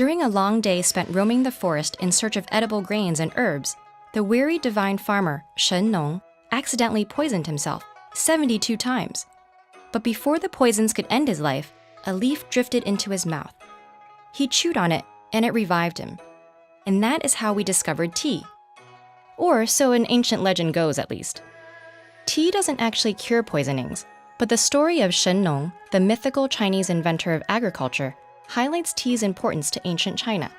During a long day spent roaming the forest in search of edible grains and herbs, the weary divine farmer, Thần Nông, accidentally poisoned himself 72 times. But before the poisons could end his life, a leaf drifted into his mouth. He chewed on it, and it revived him. And that is how we discovered tea. Or so an ancient legend goes, at least. Tea doesn't actually cure poisonings, but the story of Thần Nông, the mythical Chinese inventor of agriculture, highlights tea's importance to ancient China.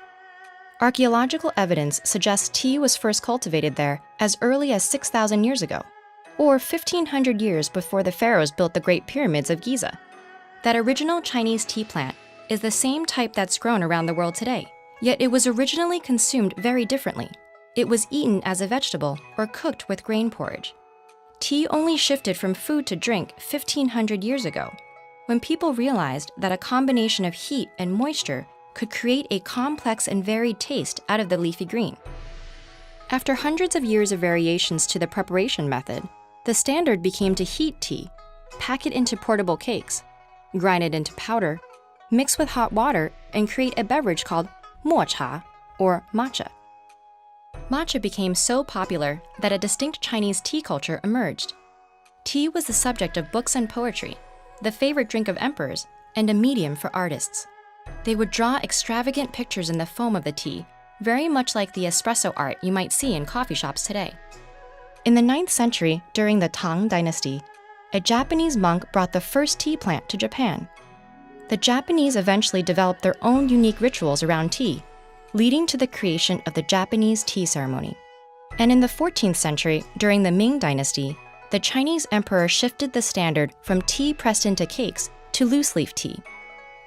Archaeological evidence suggests tea was first cultivated there as early as 6,000 years ago, or 1,500 years before the pharaohs built the Great Pyramids of Giza. That original Chinese tea plant is the same type that's grown around the world today, yet it was originally consumed very differently. It was eaten as a vegetable or cooked with grain porridge. Tea only shifted from food to drink 1,500 years ago, when people realized that a combination of heat and moisture could create a complex and varied taste out of the leafy green. After hundreds of years of variations to the preparation method, the standard became to heat tea, pack it into portable cakes, grind it into powder, mix with hot water, and create a beverage called mocha, or matcha. Matcha became so popular that a distinct Chinese tea culture emerged. Tea was the subject of books and poetry, the favorite drink of emperors, and a medium for artists. They would draw extravagant pictures in the foam of the tea, very much like the espresso art you might see in coffee shops today. In the 9th century, during the Tang dynasty, a Japanese monk brought the first tea plant to Japan. The Japanese eventually developed their own unique rituals around tea, leading to the creation of the Japanese tea ceremony. And in the 14th century, during the Ming dynasty, the Chinese emperor shifted the standard from tea pressed into cakes to loose-leaf tea.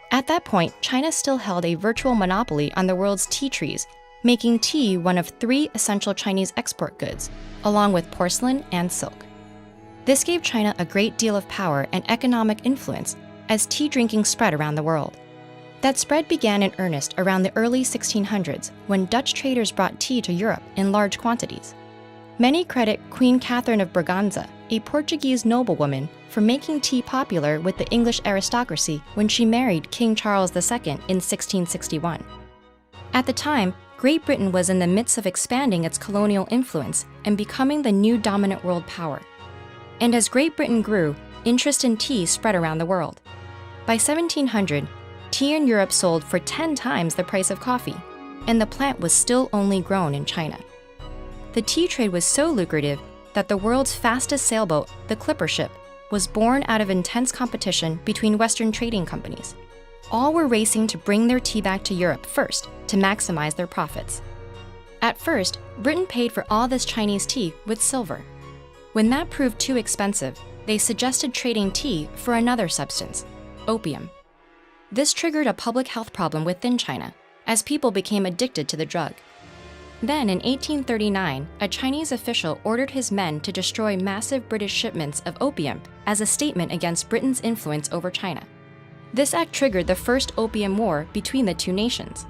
At that point, China still held a virtual monopoly on the world's tea trees, making tea one of 3 essential Chinese export goods, along with porcelain and silk. This gave China a great deal of power and economic influence as tea drinking spread around the world. That spread began in earnest around the early 1600s when Dutch traders brought tea to Europe in large quantities. Many credit Queen Catherine of Braganza, a Portuguese noblewoman, for making tea popular with the English aristocracy when she married King Charles II in 1661. At the time, Great Britain was in the midst of expanding its colonial influence and becoming the new dominant world power. And as Great Britain grew, interest in tea spread around the world. By 1700, tea in Europe sold for 10 times the price of coffee, and the plant was still only grown in China. The tea trade was so lucrative that the world's fastest sailboat, the clipper ship, was born out of intense competition between Western trading companies. All were racing to bring their tea back to Europe first to maximize their profits. At first, Britain paid for all this Chinese tea with silver. When that proved too expensive, they suggested trading tea for another substance, opium. This triggered a public health problem within China, as people became addicted to the drug. Then, in 1839, a Chinese official ordered his men to destroy massive British shipments of opium as a statement against Britain's influence over China. This act triggered the First Opium War between the two nations.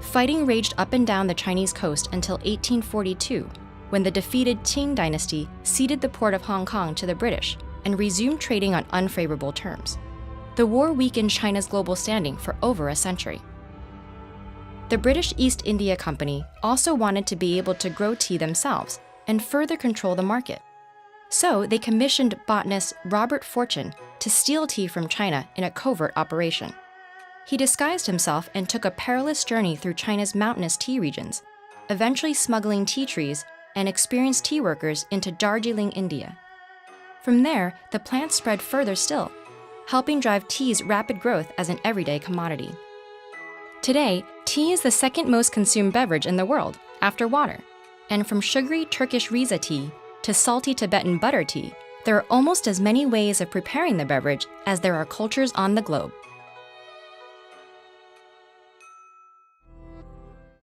Fighting raged up and down the Chinese coast until 1842, when the defeated Qing dynasty ceded the port of Hong Kong to the British and resumed trading on unfavorable terms. The war weakened China's global standing for over a century. The British East India Company also wanted to be able to grow tea themselves and further control the market. So they commissioned botanist Robert Fortune to steal tea from China in a covert operation. He disguised himself and took a perilous journey through China's mountainous tea regions, eventually smuggling tea trees and experienced tea workers into Darjeeling, India. From there, the plant spread further still, helping drive tea's rapid growth as an everyday commodity. Today, tea is the second most consumed beverage in the world, after water. And from sugary Turkish riza tea to salty Tibetan butter tea, there are almost as many ways of preparing the beverage as there are cultures on the globe.